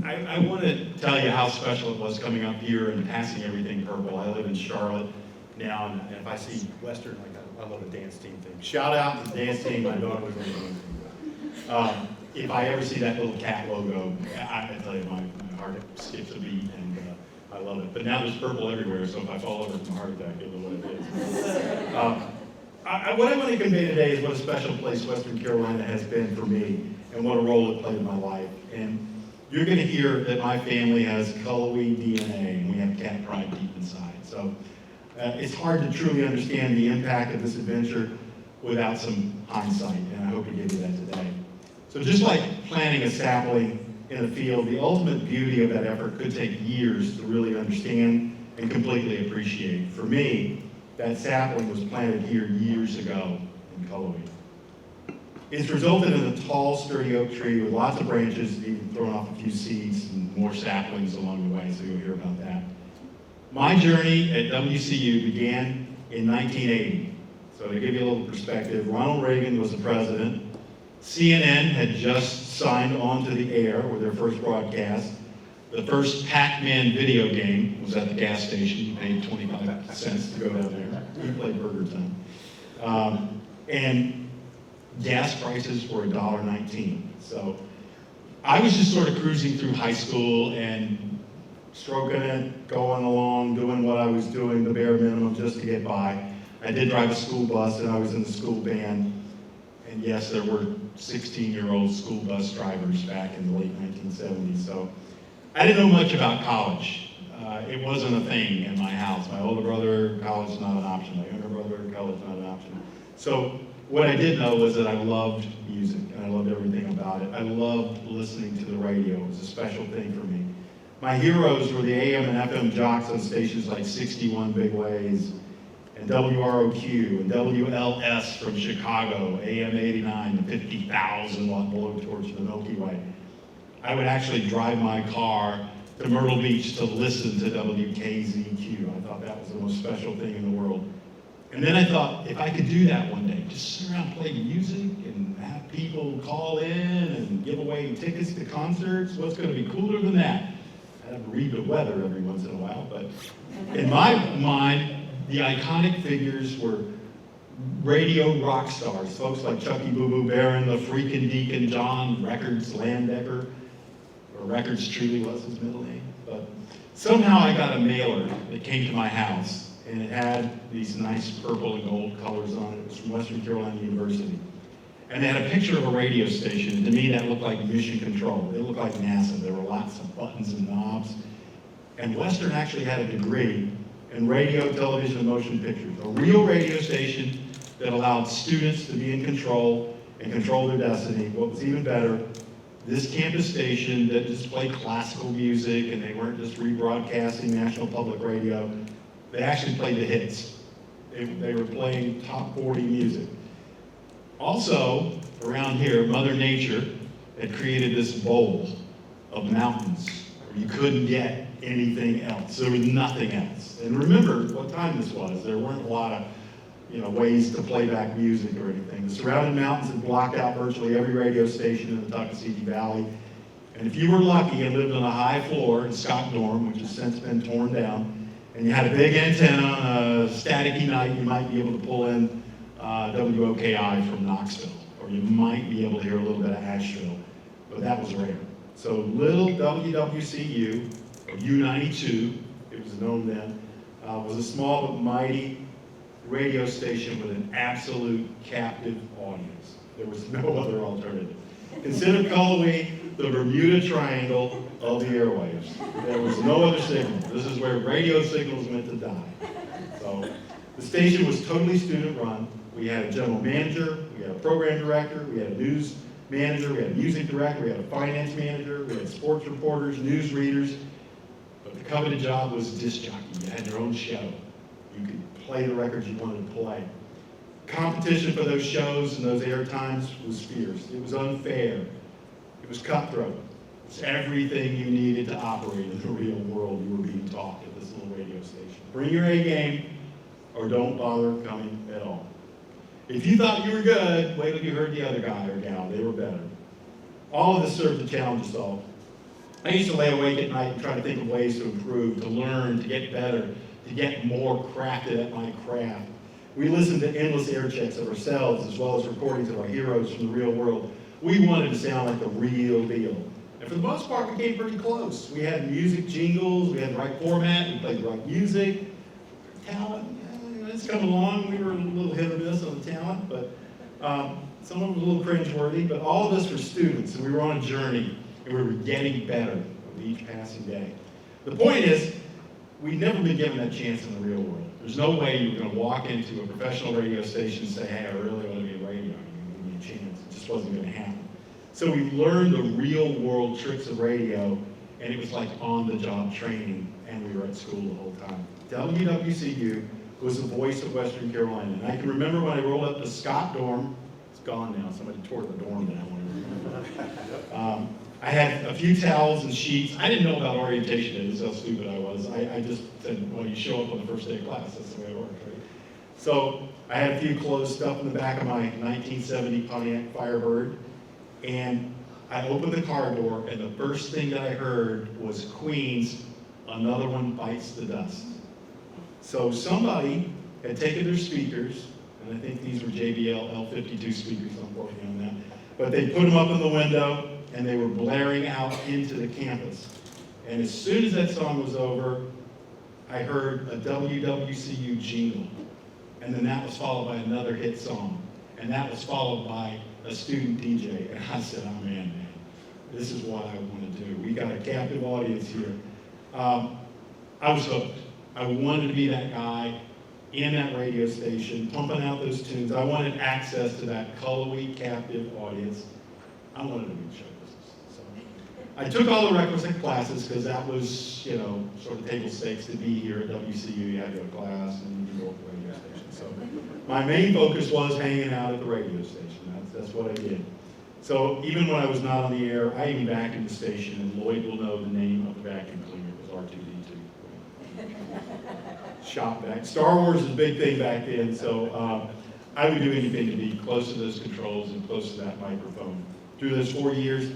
I want to tell you how special it was coming up here and passing everything purple. I live in Charlotte now, and if I see Western, I love the dance team thing. Shout out to the dance team. My daughter was on the dance team. If I ever see that little cat logo, I tell you, my heart skips a beat, and I love it. But now there's purple everywhere, so if I fall over from a heart attack, you'll know what it is. What I want to convey today is what a special place Western Carolina has been for me, and what a role it played in my life. And you're going to hear that my family has Cullowhee DNA, and we have cat pride deep inside. So it's hard to truly understand the impact of this adventure without some hindsight, and I hope to give you that today. So just like planting a sapling in a field, the ultimate beauty of that effort could take years to really understand and completely appreciate. For me, that sapling was planted here years ago in Cullowhee. It's resulted in a tall, sturdy oak tree with lots of branches, even throwing off a few seeds and more saplings along the way, so you'll hear about that. My journey at WCU began in 1980. So to give you a little perspective, Ronald Reagan was the president. CNN had just signed on to the air with their first broadcast. The first Pac-Man video game was at the gas station. You paid 25 cents to go down there. We played Burger Time. And gas prices were $1.19. So I was just sort of cruising through high school and stroking it, going along, doing what I was doing, the bare minimum just to get by. I did drive a school bus, and I was in the school band. And yes, there were 16-year-old school bus drivers back in the late 1970s. So I didn't know much about college. It wasn't a thing in my house. My older brother, college is not an option. My younger brother, college is not an option. So what I did know was that I loved music, and I loved everything about it. I loved listening to the radio. It was a special thing for me. My heroes were the AM and FM jocks on stations like 61 Big Ways, and WROQ, and WLS from Chicago, AM 89, the 50,000 watt blowtorch of the Milky Way. I would actually drive my car to Myrtle Beach to listen to WKZQ. I thought that was the most special thing in the world. And then I thought, if I could do that one day, just sit around playing music and have people call in and give away tickets to concerts, what's going to be cooler than that? I'd have to read the weather every once in a while, but in my mind, the iconic figures were radio rock stars, folks like Chucky Boo Boo Barron, the Freakin' Deacon, John Records Landecker, or Records truly was his middle name. But somehow I got a mailer that came to my house, and it had these nice purple and gold colors on it. It was from Western Carolina University. And they had a picture of a radio station, and to me that looked like mission control. It looked like NASA. There were lots of buttons and knobs. And Western actually had a degree in radio, television, and motion pictures. A real radio station that allowed students to be in control and control their destiny. What was even better, this campus station that displayed classical music, and they weren't just rebroadcasting National Public Radio. They actually played the hits. They were playing top 40 music. Also, around here, Mother Nature had created this bowl of mountains where you couldn't get anything else. There was nothing else. And remember what time this was. There weren't a lot of ways to play back music or anything. The surrounding mountains had blocked out virtually every radio station in the Tuckasegee Valley. And if you were lucky and lived on a high floor in Scott Dorm, which has since been torn down, and you had a big antenna on a staticky night, you might be able to pull in WOKI from Knoxville, or you might be able to hear a little bit of Asheville, but that was rare. So little WWCU, or U92, it was known then, was a small but mighty radio station with an absolute captive audience. There was no other alternative. Consider Cullowhee the Bermuda Triangle of the airwaves. There was no other signal. This is where radio signals meant to die. So the station was totally student run. We had a general manager, we had a program director, we had a news manager, we had a music director, we had a finance manager, we had sports reporters, news readers. But the coveted job was disc jockey. You had your own show. You could play the records you wanted to play. Competition for those shows and those air times was fierce. It was unfair. It was cutthroat. It's everything you needed to operate in the real world. You were being taught at this little radio station. Bring your A game or don't bother coming at all. If you thought you were good, wait till you heard the other guy or gal. They were better. All of this served to challenge us all. I used to lay awake at night and try to think of ways to improve, to learn, to get better, to get more crafted at my craft. We listened to endless air checks of ourselves as well as recordings of our heroes from the real world. We wanted to sound like the real deal. And for the most part, we came pretty close. We had music jingles, we had the right format, we played the right music. Talent, it's come along. We were a little hit or miss on the talent, but some of it was a little cringeworthy, but all of us were students, and we were on a journey, and we were getting better with each passing day. The point is, we've never been given that chance in the real world. There's no way you're going to walk into a professional radio station and say, hey, I really want to be a radio. Give me a chance. It just wasn't going to happen. So we learned the real world tricks of radio, and it was like on-the-job training, and we were at school the whole time. WCU was the voice of Western Carolina. And I can remember when I rolled up the Scott dorm. It's gone now. Somebody tore the dorm down. I had a few towels and sheets. I didn't know about orientation day. This is how stupid I was. I just said, well, you show up on the first day of class. That's the way it works, right? So I had a few clothes stuffed in the back of my 1970 Pontiac Firebird. And I opened the car door, and the first thing that I heard was Queen's Another One Bites the Dust. So somebody had taken their speakers, and I think these were JBL L52 speakers, I'm working on that, but they put them up in the window, and they were blaring out into the campus. And as soon as that song was over, I heard a WWCU jingle, and then that was followed by another hit song, and that was followed by a student DJ, and I said, oh man, this is what I want to do. We got a captive audience here. I was hooked. I wanted to be that guy in that radio station, pumping out those tunes. I wanted access to that color-weak captive audience. I wanted to be in show business. So I took all the requisite classes because that was, you know, sort of table stakes to be here at WCU. You had to go to class and you go to the radio station. So my main focus was hanging out at the radio station. That's what I did. So even when I was not on the air, I even vacuumed the station, and Lloyd will know the name of the vacuum cleaner. It was R2D2. Shop vac. Star Wars was a big thing back then, so I would do anything to be close to those controls and close to that microphone. Through those 4 years,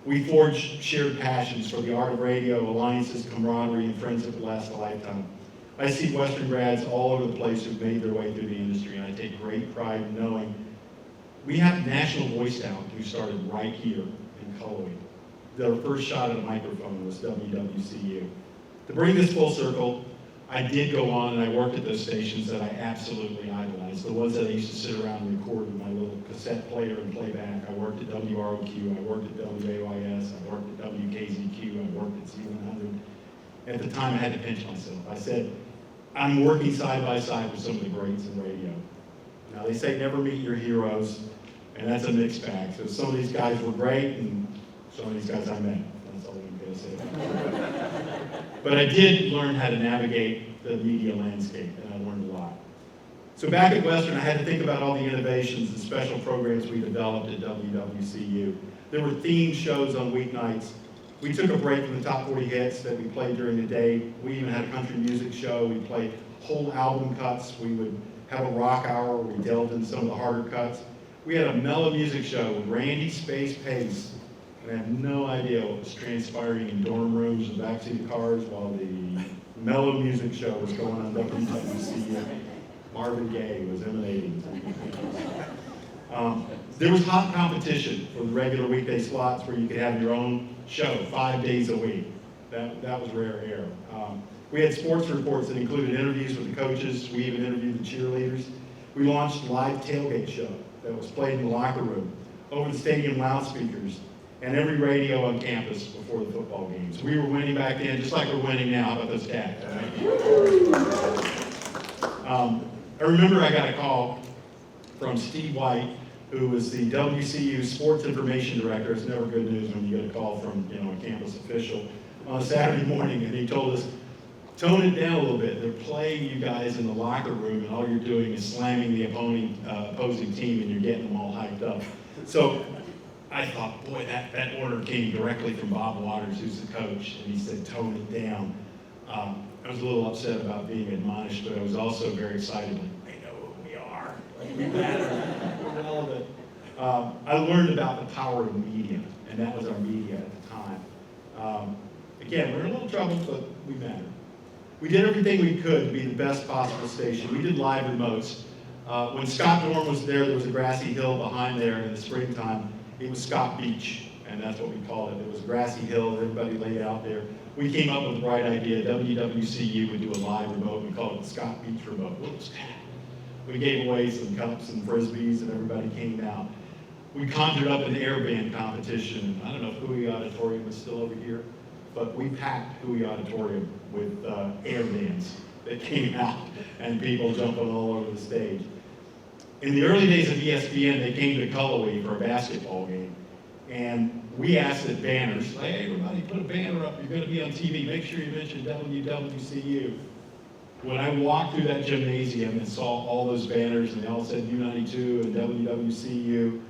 we forged shared passions for the art of radio, alliances, camaraderie, and friendship that last a lifetime. I see Western grads all over the place who've made their way through the industry, and I take great pride in knowing we have national voice talent who started right here in Cullowhee. Their first shot at a microphone was WWCU. To bring this full circle, I did go on and I worked at those stations that I absolutely idolized, the ones that I used to sit around and record with my little cassette player and play back. I worked at WROQ, I worked at WAYS, I worked at WKZQ, I worked at C100. At the time, I had to pinch myself. I said, I'm working side by side with some of the greats in radio. Now, they say never meet your heroes, and that's a mixed bag. So some of these guys were great, and some of these guys I met. That's all I'm going to say about that. But I did learn how to navigate the media landscape, and I learned a lot. So back at Western, I had to think about all the innovations and special programs we developed at WWCU. There were themed shows on weeknights. We took a break from the top 40 hits that we played during the day. We even had a country music show. We played whole album cuts. We would have a rock hour where we delved into some of the harder cuts. We had a mellow music show with Randy Space Pace, and I have no idea what was transpiring in dorm rooms and backseat cars while the mellow music show was going on WCU. Marvin Gaye was emanating. There was hot competition for the regular weekday slots where you could have your own show 5 days a week. That was rare air. We had sports reports that included interviews with the coaches. We even interviewed the cheerleaders. We launched a live tailgate show that was played in the locker room, over the stadium loudspeakers, and every radio on campus before the football games. We were winning back then, just like we're winning now. How about those Cats? I remember I got a call from Steve White, who was the WCU Sports Information Director. It's never good news when you get a call from, you know, a campus official on a Saturday morning, and he told us, tone it down a little bit. They're playing you guys in the locker room, and all you're doing is slamming the opposing team, and you're getting them all hyped up. So I thought, boy, that order came directly from Bob Waters, who's the coach, and he said, tone it down. I was a little upset about being admonished, but I was also very excited, like, they know who we are. Like, we matter, we're relevant. I learned about the power of media, and that was our media at the time. Again, we're in a little trouble, but we matter. We did everything we could to be the best possible station. We did live remotes. When Scott Dorn was there was a grassy hill behind there in the springtime. It was Scott Beach, and that's what we called it. It was a grassy hill, everybody laid out there. We came up with the bright idea, WWCU would do a live remote. We called it the Scott Beach remote. What was that? We gave away some cups and frisbees, and everybody came out. We conjured up an air band competition. I don't know if Hui Auditorium is still over here, but we packed Hui Auditorium with air bands that came out and people jumping all over the stage. In the early days of ESPN, they came to Cullowhee for a basketball game. And we asked the banners, like, hey, everybody, put a banner up. You're going to be on TV. Make sure you mention WWCU. When I walked through that gymnasium and saw all those banners, and they all said U92 and WWCU,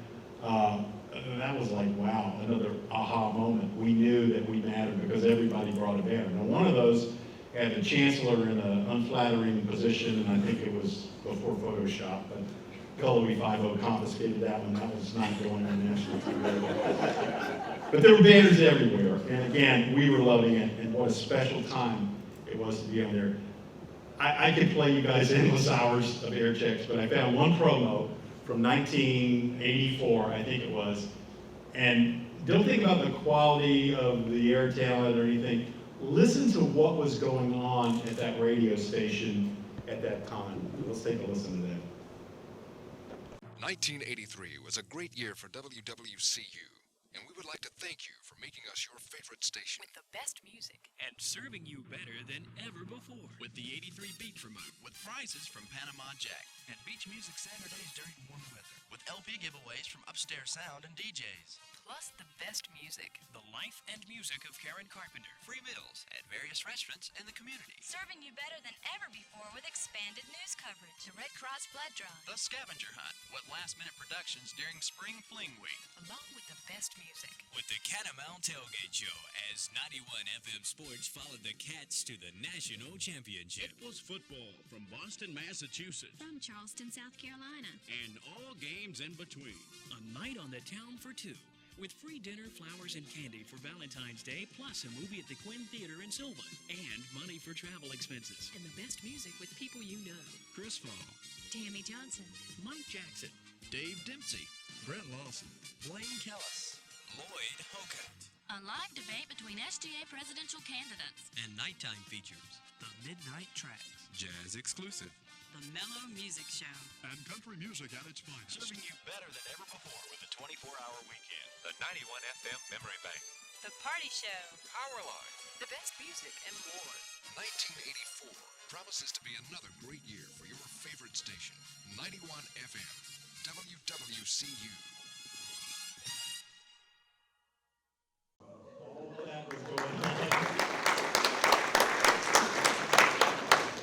that was like, wow, another aha moment. We knew that we mattered because everybody brought a banner. Now, one of those had the chancellor in an unflattering position, and I think it was before Photoshop, but Cullowhee 5-0 confiscated that one. That was not going on national TV. But there were banners everywhere, and again, we were loving it, and what a special time it was to be on there. I could play you guys endless hours of air checks, but I found one promo from 1984, I think it was, and don't think about the quality of the air talent or anything. Listen to what was going on at that radio station at that time. Let's take a listen to that. 1983 was a great year for WWCU, and we would like to thank you for making us your favorite station. With the best music. And serving you better than ever before. With the 83 Beach Remote. With prizes from Panama Jack. And beach music Saturdays during warm weather. With LP giveaways from Upstairs Sound and DJs. Plus the best music. The life and music of Karen Carpenter. Free meals at various restaurants in the community. Serving you better than ever before with expanded news coverage. The Red Cross Blood Drive. The Scavenger Hunt with last-minute productions during Spring Fling Week. Along with the best music. With the Catamount Tailgate Show as 91 FM Sports followed the Cats to the National Championship. It was football from Boston, Massachusetts. From Charleston, South Carolina. And all games in between. A night on the town for two. With free dinner, flowers, and candy for Valentine's Day, plus a movie at the Quinn Theater in Sylvan. And money for travel expenses. And the best music with people you know. Chris Faw. Tammy Johnson. Mike Jackson. Dave Dempsey. Brent Lawson. Blaine Kellis. Lloyd Hocutt. A live debate between SGA presidential candidates. And nighttime features. The Midnight Tracks. Jazz exclusive. The Mellow Music Show. And country music at its finest. Serving you better than ever before with a 24-hour weekend. The 91 FM Memory Bank. The Party Show. Powerline. The best music and more. 1984 promises to be another great year for your favorite station. 91 FM. WWCU.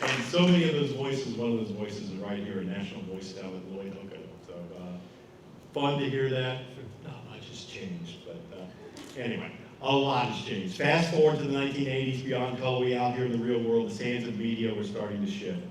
And so many of those voices, one of those voices is right here, a national voice talent, Lloyd Hocutt. So fun to hear that. Not much has changed, but anyway, a lot has changed. Fast forward to the 1980s, beyond Cullowhee, out here in the real world, the sands of media were starting to shift.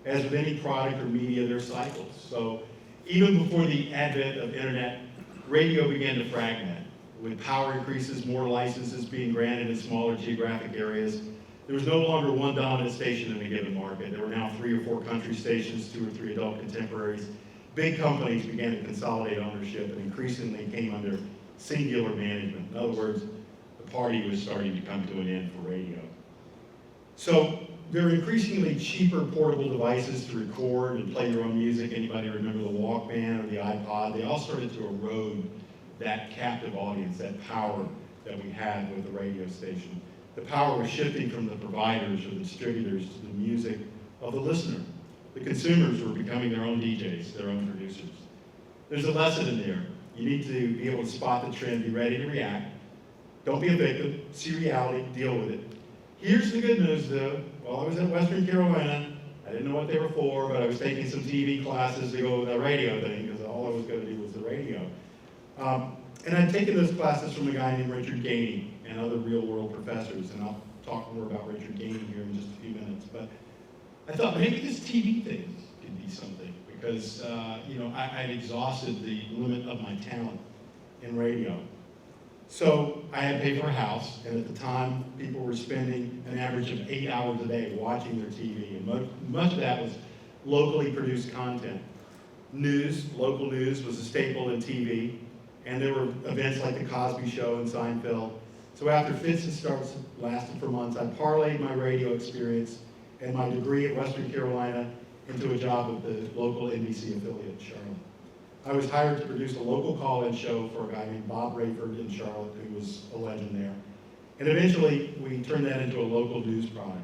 As with any product or media, there are cycles. So even before the advent of internet, radio began to fragment. With power increases, more licenses being granted in smaller geographic areas, there was no longer one dominant station in a given market. There were now 3 or 4 country stations, 2 or 3 adult contemporaries. Big companies began to consolidate ownership and increasingly came under singular management. In other words, the party was starting to come to an end for radio. So there are increasingly cheaper portable devices to record and play your own music. Anybody remember the Walkman or the iPod? They all started to erode that captive audience, that power that we had with the radio station. The power was shifting from the providers or the distributors to the music of the listener. The consumers were becoming their own DJs, their own producers. There's a lesson in there. You need to be able to spot the trend, be ready to react. Don't be a victim, see reality, deal with it. Here's the good news though. While I was at Western Carolina, I didn't know what they were for, but I was taking some TV classes to go with that radio thing because all I was going to do was the radio. And I'd taken those classes from a guy named Richard Gainey and other real-world professors, and I'll talk more about Richard Gainey here in just a few minutes. But I thought maybe this TV thing could be something because, I'd exhausted the limit of my talent in radio. So I had to pay for a house, and at the time, people were spending an average of 8 hours a day watching their TV, and much of that was locally produced content. Local news was a staple in TV, and there were events like The Cosby Show and Seinfeld. So after fits and starts lasted for months, I parlayed my radio experience and my degree at Western Carolina into a job with the local NBC affiliate in Charlotte. I was hired to produce a local call-in show for a guy named Bob Rayford in Charlotte, who was a legend there. And eventually, we turned that into a local news product.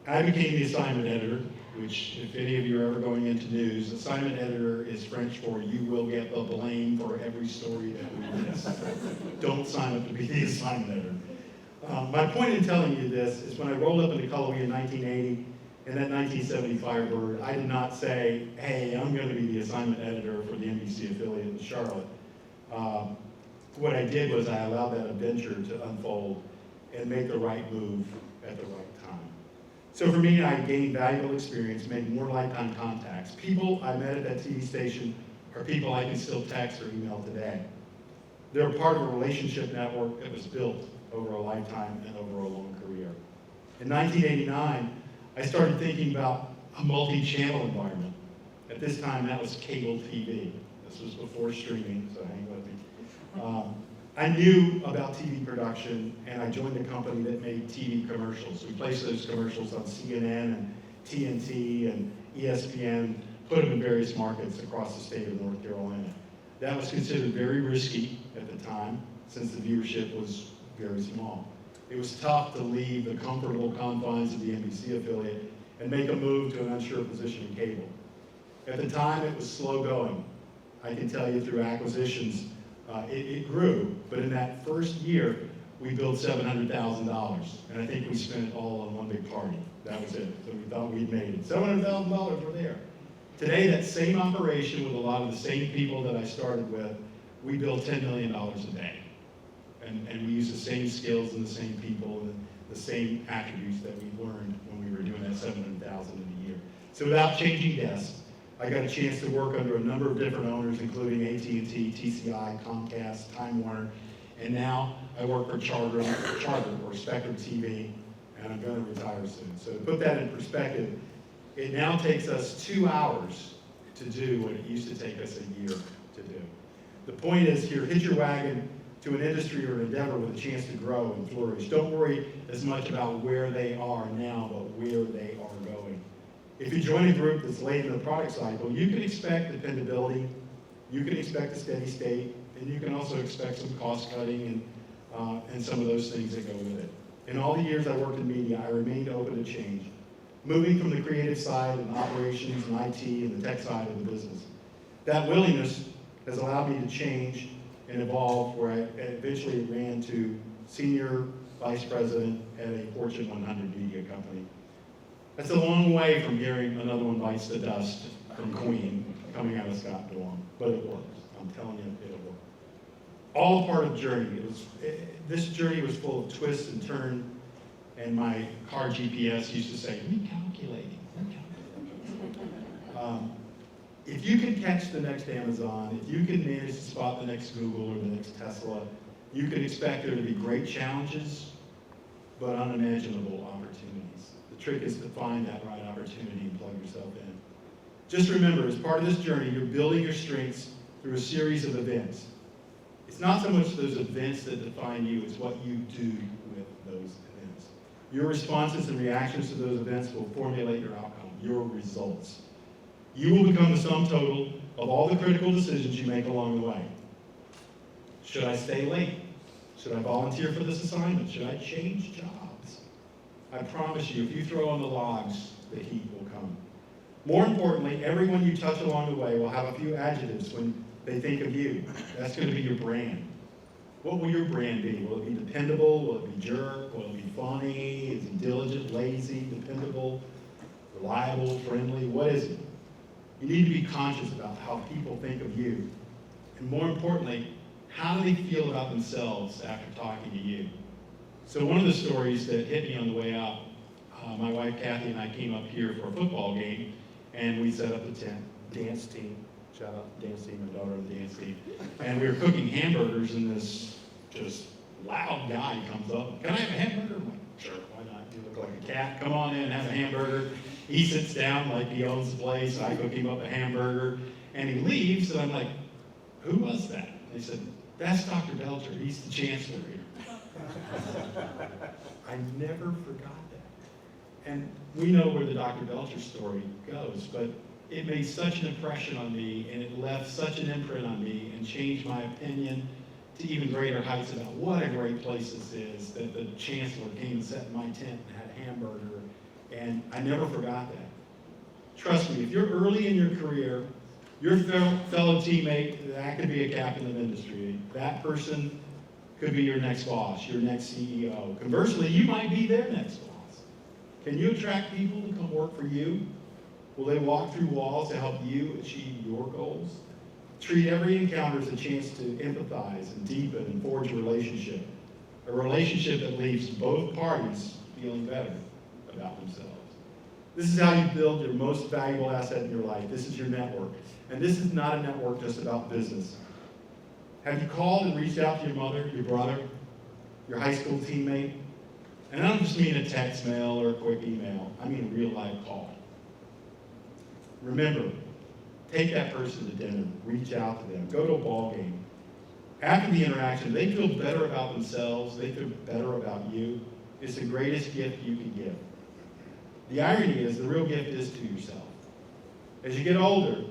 I became the assignment editor, which, if any of you are ever going into news, assignment editor is French for you will get the blame for every story that we miss. Don't sign up to be the assignment editor. My point in telling you this is when I rolled up into Cullowhee in 1980, and that 1970 Firebird, I did not say, hey, I'm going to be the assignment editor for the NBC affiliate in Charlotte. What I did was I allowed that adventure to unfold and make the right move at the right time. So for me, I gained valuable experience, made more lifetime contacts. People I met at that TV station are people I can still text or email today. They're part of a relationship network that was built over a lifetime and over a long career. In 1989, I started thinking about a multi-channel environment. At this time, that was cable TV. This was before streaming, so hang with me. I knew about TV production, and I joined a company that made TV commercials. We placed those commercials on CNN and TNT and ESPN, put them in various markets across the state of North Carolina. That was considered very risky at the time, since the viewership was very small. It was tough to leave the comfortable confines of the NBC affiliate and make a move to an unsure position in cable. At the time, it was slow going. I can tell you through acquisitions, it grew, but in that first year, we built $700,000, and I think we spent it all on one big party. That was it. So we thought we'd made it. $700,000 were there. Today, that same operation with a lot of the same people that I started with, we build $10 million a day. And we use the same skills and the same people and the same attributes that we learned when we were doing that $700,000 in a year. So without changing desks, I got a chance to work under a number of different owners, including AT&T, TCI, Comcast, Time Warner, and now I work for Charter or Spectrum TV, and I'm going to retire soon. So to put that in perspective, it now takes us 2 hours to do what it used to take us a year to do. The point is here, hitch your wagon to an industry or endeavor with a chance to grow and flourish. Don't worry as much about where they are now, but where they are going. If you join a group that's late in the product cycle, you can expect dependability, you can expect a steady state, and you can also expect some cost cutting and some of those things that go with it. In all the years I worked in media, I remained open to change, moving from the creative side and operations and IT and the tech side of the business. That willingness has allowed me to change and evolve, where I eventually ran to senior vice president at a Fortune 100 media company. That's a long way from hearing another one bites the dust from Queen coming out of Scott Dorm, but it works. I'm telling you, it'll work. All part of the journey. This journey was full of twists and turns, and my car GPS used to say, recalculating. If you can catch the next Amazon, if you can manage to spot the next Google or the next Tesla, you can expect there to be great challenges, but unimaginable opportunities. The trick is to find that right opportunity and plug yourself in. Just remember, as part of this journey, you're building your strengths through a series of events. It's not so much those events that define you, it's what you do with those events. Your responses and reactions to those events will formulate your outcome, your results. You will become the sum total of all the critical decisions you make along the way. Should I stay late? Should I volunteer for this assignment? Should I change jobs? I promise you, if you throw on the logs, the heat will come. More importantly, everyone you touch along the way will have a few adjectives when they think of you. That's going to be your brand. What will your brand be? Will it be dependable? Will it be jerk? Will it be funny? Is it diligent, lazy, dependable, reliable, friendly? What is it? You need to be conscious about how people think of you. And more importantly, how do they feel about themselves after talking to you? So one of the stories that hit me on the way out, my wife Kathy and I came up here for a football game, and we set up the tent, dance team, shout out to dance team, my daughter on the dance team, and we were cooking hamburgers, and this just loud guy comes up, can I have a hamburger? I'm like, sure, why not? You look like a cat, come on in, have a hamburger. He sits down like he owns the place, I cook him up a hamburger, and he leaves, and I'm like, who was that? They said, that's Dr. Belcher, he's the chancellor here. I never forgot that. And we know where the Dr. Belcher story goes, but it made such an impression on me, and it left such an imprint on me, and changed my opinion to even greater heights about what a great place this is, that the chancellor came and sat in my tent and had a hamburger, and I never forgot that. Trust me, if you're early in your career, your fellow teammate, that could be a captain of industry. That person could be your next boss, your next CEO. Conversely, you might be their next boss. Can you attract people to come work for you? Will they walk through walls to help you achieve your goals? Treat every encounter as a chance to empathize and deepen and forge a relationship that leaves both parties feeling better about themselves. This is how you build your most valuable asset in your life. This is your network. And this is not a network just about business. Have you called and reached out to your mother, your brother, your high school teammate? And I don't just mean a text mail or a quick email. I mean a real life call. Remember, take that person to dinner, reach out to them, go to a ball game. After the interaction, they feel better about themselves, they feel better about you. It's the greatest gift you can give. The irony is, the real gift is to yourself. As you get older,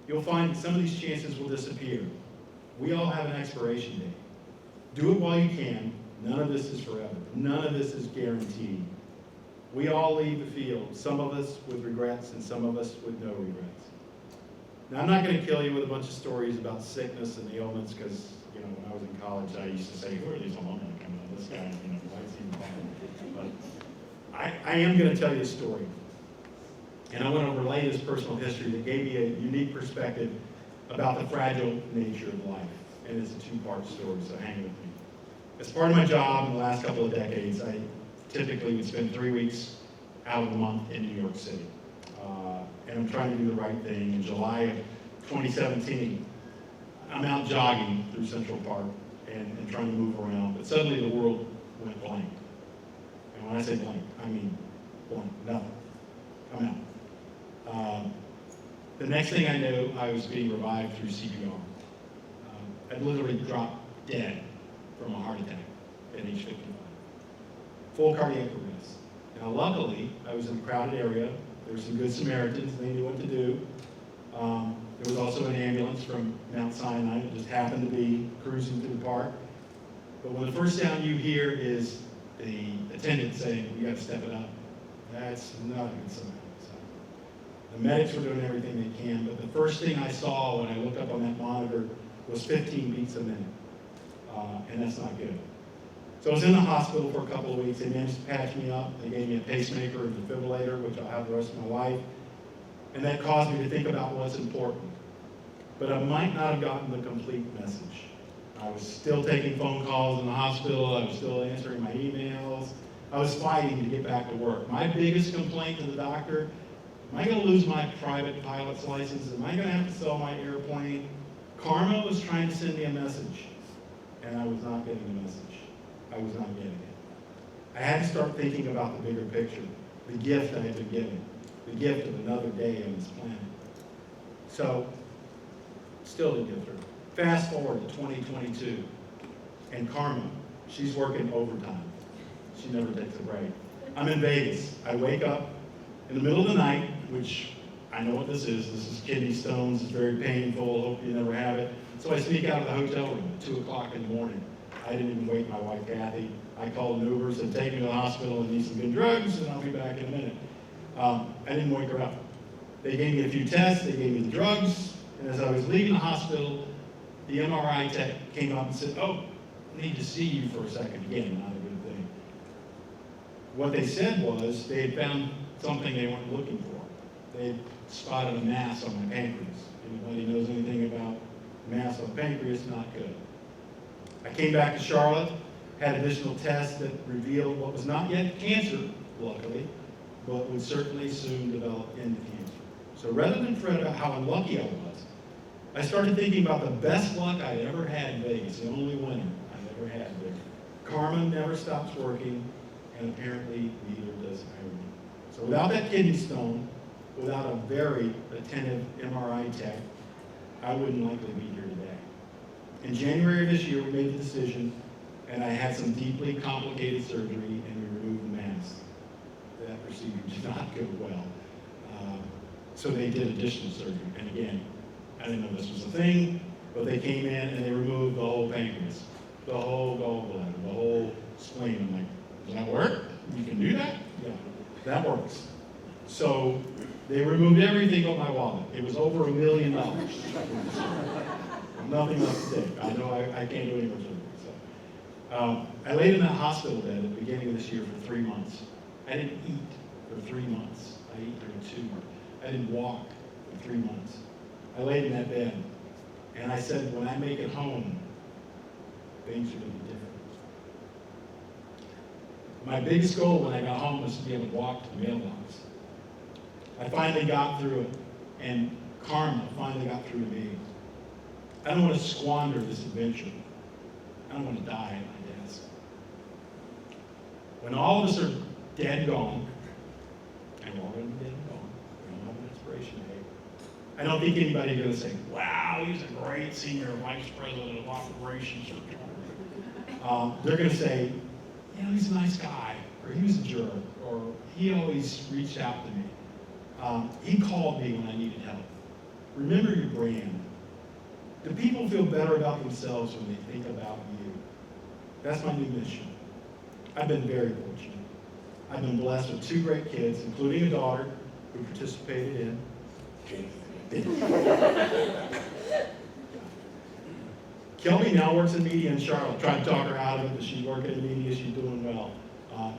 you'll find some of these chances will disappear. We all have an expiration date. Do it while you can. None of this is forever. None of this is guaranteed. We all leave the field, some of us with regrets and some of us with no regrets. Now, I'm not going to kill you with a bunch of stories about sickness and ailments because, when I was in college, I used to say, who are these alumni coming on? This guy, why is he even talking? But I am going to tell you a story. And I want to relay this personal history that gave me a unique perspective about the fragile nature of life. And it's a two-part story, so hang with me. As part of my job in the last couple of decades, I typically would spend 3 weeks out of the month in New York City. And I'm trying to do the right thing. In July of 2017, I'm out jogging through Central Park and trying to move around, but suddenly the world went blank. And when I say blank, I mean blank, nothing. I'm out. The next thing I knew, I was being revived through CPR. I'd literally dropped dead from a heart attack at age 55. Full cardiac arrest. Now luckily, I was in a crowded area. There were some good Samaritans, and they knew what to do. There was also an ambulance from Mount Sinai that just happened to be cruising through the park. But when the first sound you hear is the attendant saying, "You got to step it up," that's not a good sign. So, the medics were doing everything they can, but the first thing I saw when I looked up on that monitor was 15 beats a minute, and that's not good. So I was in the hospital for a couple of weeks. They managed to patch me up. They gave me a pacemaker and defibrillator, which I'll have the rest of my life. And that caused me to think about what's important. But I might not have gotten the complete message. I was still taking phone calls in the hospital. I was still answering my emails. I was fighting to get back to work. My biggest complaint to the doctor, am I going to lose my private pilot's license? Am I going to have to sell my airplane? Karma was trying to send me a message, and I was not getting the message. I was not getting it. I had to start thinking about the bigger picture, the gift I had been given, the gift of another day on this planet. So, still didn't get through. Fast forward to 2022, and Karma, she's working overtime. She never takes a break. I'm in Vegas. I wake up in the middle of the night, which I know what this is. This is kidney stones. It's very painful. Hope you never have it. So I sneak out of the hotel room at 2 o'clock in the morning. I didn't even wake my wife, Kathy. I called an Uber, said, take me to the hospital and need some good drugs, and I'll be back in a minute. I didn't wake her up. They gave me a few tests. They gave me the drugs. And as I was leaving the hospital, the MRI tech came up and said, oh, I need to see you for a second. Again, not a good thing. What they said was they had found something they weren't looking for. They had spotted a mass on my pancreas. Anybody knows anything about mass on the pancreas? Not good. I came back to Charlotte, had additional tests that revealed what was not yet cancer, luckily, but would certainly soon develop into cancer. So rather than fret about how unlucky I was, I started thinking about the best luck I'd ever had in Vegas, the only winner I've ever had there. Karma never stops working, and apparently neither does irony. So without that kidney stone, without a very attentive MRI tech, I wouldn't likely be here today. In January of this year, we made the decision, and I had some deeply complicated surgery, and we removed the mass. That procedure did not go well. So they did additional surgery. And again, I didn't know this was a thing, but they came in and they removed the whole pancreas, the whole gallbladder, the whole spleen. I'm like, does that work? You can do that? Yeah, that works. So they removed everything but my wallet. It was over $1 million. Nothing left to take. I know I can't do any more surgery. So, I laid in that hospital bed at the beginning of this year for 3 months. I didn't eat for 3 months. I ate during a tumor. I didn't walk for 3 months. I laid in that bed, and I said, when I make it home, things are going to be different. My biggest goal when I got home was to be able to walk to the mailbox. I finally got through it, and karma finally got through to me. I don't want to squander this adventure. I don't want to die at my desk. When all of us are dead and gone, and we're all going to be dead and gone, we don't have an expiration date, I don't think anybody's going to say, wow, he's a great senior vice president of operations. They're going to say, you know, he's a nice guy, or he was a jerk, or he always reached out to me. He called me when I needed help. Remember your brand. Do people feel better about themselves when they think about you? That's my new mission. I've been very fortunate. I've been blessed with 2 great kids, including a daughter who participated in. Kelby now works in media in Charlotte. Tried to talk her out of it, but she's working in media. She's doing well.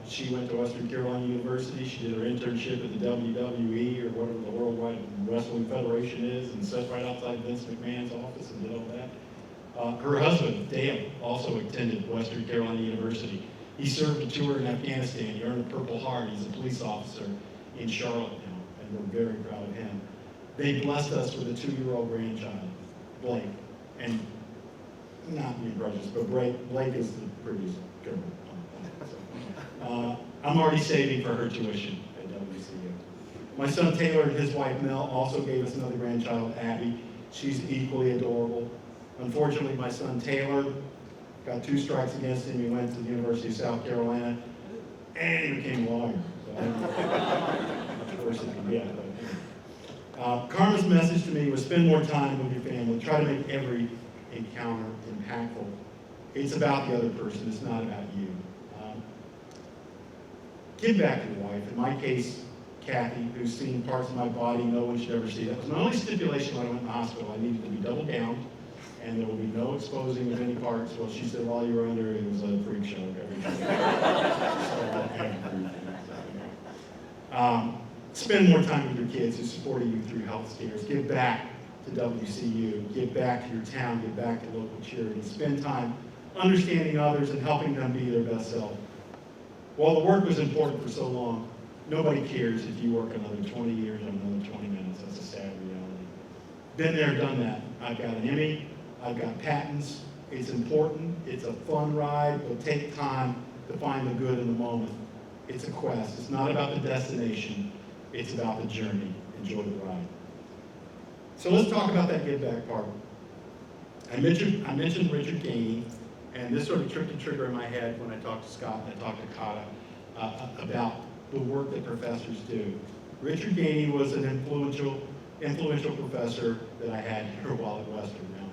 She went to Western Carolina University. She did her internship at the WWE, or whatever the Worldwide Wrestling Federation is, and sat right outside Vince McMahon's office and did all that. Her husband, Dale, also attended Western Carolina University. He served a tour in Afghanistan. He earned a Purple Heart. He's a police officer in Charlotte now, and we're very proud of him. They blessed us with a 2-year-old grandchild, Blake. And not being prejudiced, but Blake is the prettiest girl. I'm already saving for her tuition at WCU. My son Taylor and his wife Mel also gave us another grandchild, Abby. She's equally adorable. Unfortunately, my son Taylor got 2 strikes against him. He went to the University of South Carolina, and he became a lawyer. So I don't know much worse it can get. Karma's message to me was spend more time with your family. Try to make every encounter impactful. It's about the other person. It's not about you. Give back to your wife. In my case, Kathy, who's seen parts of my body no one should ever see. That was my only stipulation when I went to the hospital. I needed to be double gowned, and there will be no exposing of any parts. Well, she said while you were under, it was a freak show. Spend more time with your kids who supported you through health scares. Give back to WCU. Give back to your town. Give back to local charities. Spend time understanding others and helping them be their best self. While the work was important for so long, nobody cares if you work another 20 years or another 20 minutes. That's a sad reality. Been there, done that. I've got an Emmy. I've got patents. It's important. It's a fun ride, but take time to find the good in the moment. It's a quest. It's not about the destination. It's about the journey. Enjoy the ride. So let's talk about that give back part. I mentioned Richard Gainey, and this sort of tripped a trigger in my head when I talked to Scott and I talked to Kata about the work that professors do. Richard Gainey was an influential professor that I had here while at Western. Now,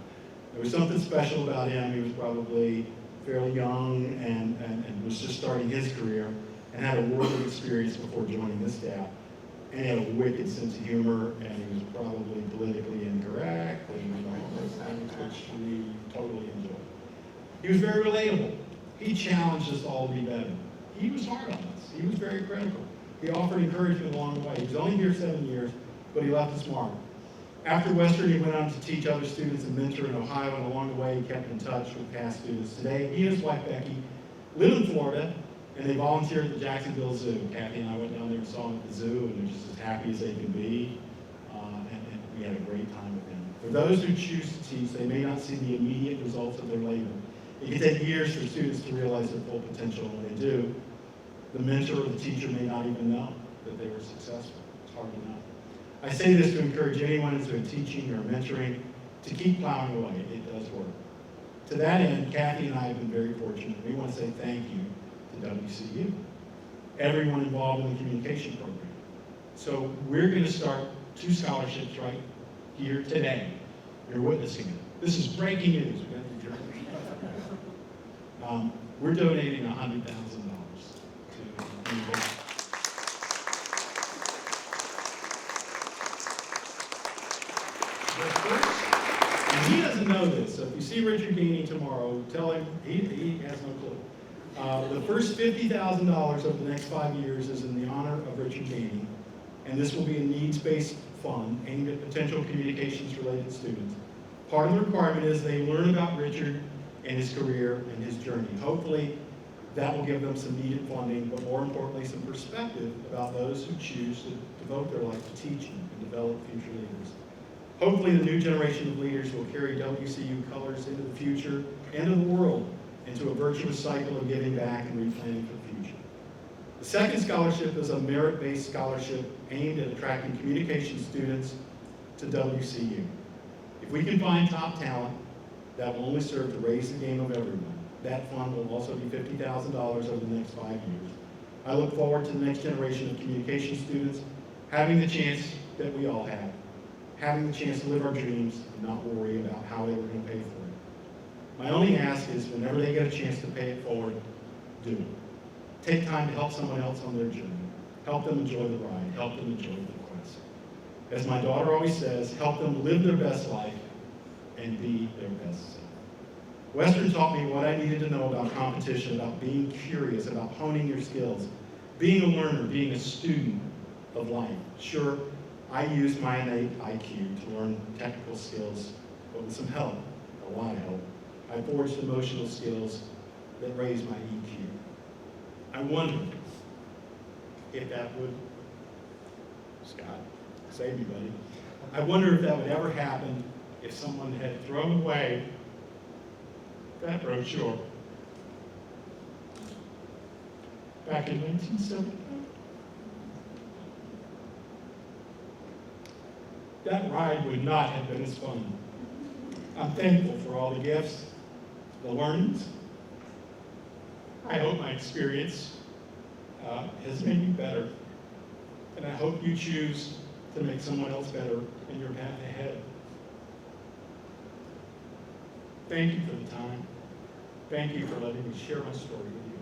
there was something special about him. He was probably fairly young and was just starting his career and had a world of experience before joining this staff. And he had a wicked sense of humor, and he was probably politically incorrect, and all those things which we totally enjoyed. He was very relatable. He challenged us all to be better. He was hard on us. He was very critical. He offered encouragement along the way. He was only here 7 years, but he left us mark. After Western, he went on to teach other students and mentor in Ohio, and along the way, he kept in touch with past students. Today, he and his wife, Becky, live in Florida, and they volunteer at the Jacksonville Zoo. Kathy and I went down there and saw them at the zoo, and they're just as happy as they can be, and we had a great time with them. For those who choose to teach, they may not see the immediate results of their labor. It can take years for students to realize their full potential, and when they do, the mentor or the teacher may not even know that they were successful. It's hard to know. I say this to encourage anyone who's doing teaching or mentoring to keep plowing away. It does work. To that end, Kathy and I have been very fortunate. We want to say thank you to WCU, everyone involved in the communication program. So we're going to start 2 scholarships right here today. You're witnessing it. This is breaking news. We got the journal. We're donating $100,000 to communication. And he doesn't know this, so if you see Richard Gainey tomorrow, tell him he has no clue. The first $50,000 over the next 5 years is in the honor of Richard Gainey, and this will be a needs-based fund aimed at potential communications-related students. Part of the requirement is they learn about Richard and his career and his journey. Hopefully, that will give them some needed funding, but more importantly, some perspective about those who choose to devote their life to teaching and develop future leaders. Hopefully, the new generation of leaders will carry WCU colors into the future and in the world into a virtuous cycle of giving back and replanning for the future. The second scholarship is a merit-based scholarship aimed at attracting communication students to WCU. If we can find top talent, that will only serve to raise the game of everyone. That fund will also be $50,000 over the next 5 years. I look forward to the next generation of communication students having the chance that we all have, having the chance to live our dreams and not worry about how they were going to pay for it. My only ask is whenever they get a chance to pay it forward, do it. Take time to help someone else on their journey. Help them enjoy the ride. Help them enjoy the quest. As my daughter always says, help them live their best life and be their best self. Western taught me what I needed to know about competition, about being curious, about honing your skills, being a learner, being a student of life. Sure, I used my innate IQ to learn technical skills, but with some help, a lot of help, I forged emotional skills that raised my EQ. I wonder if that would, Scott, save me, buddy. I wonder if that would ever happen if someone had thrown away that brochure back in 1975. That ride would not have been as fun. I'm thankful for all the gifts, the learnings. I hope my experience has made me better, and I hope you choose to make someone else better in your path ahead. Thank you for the time. Thank you for letting me share my story with you.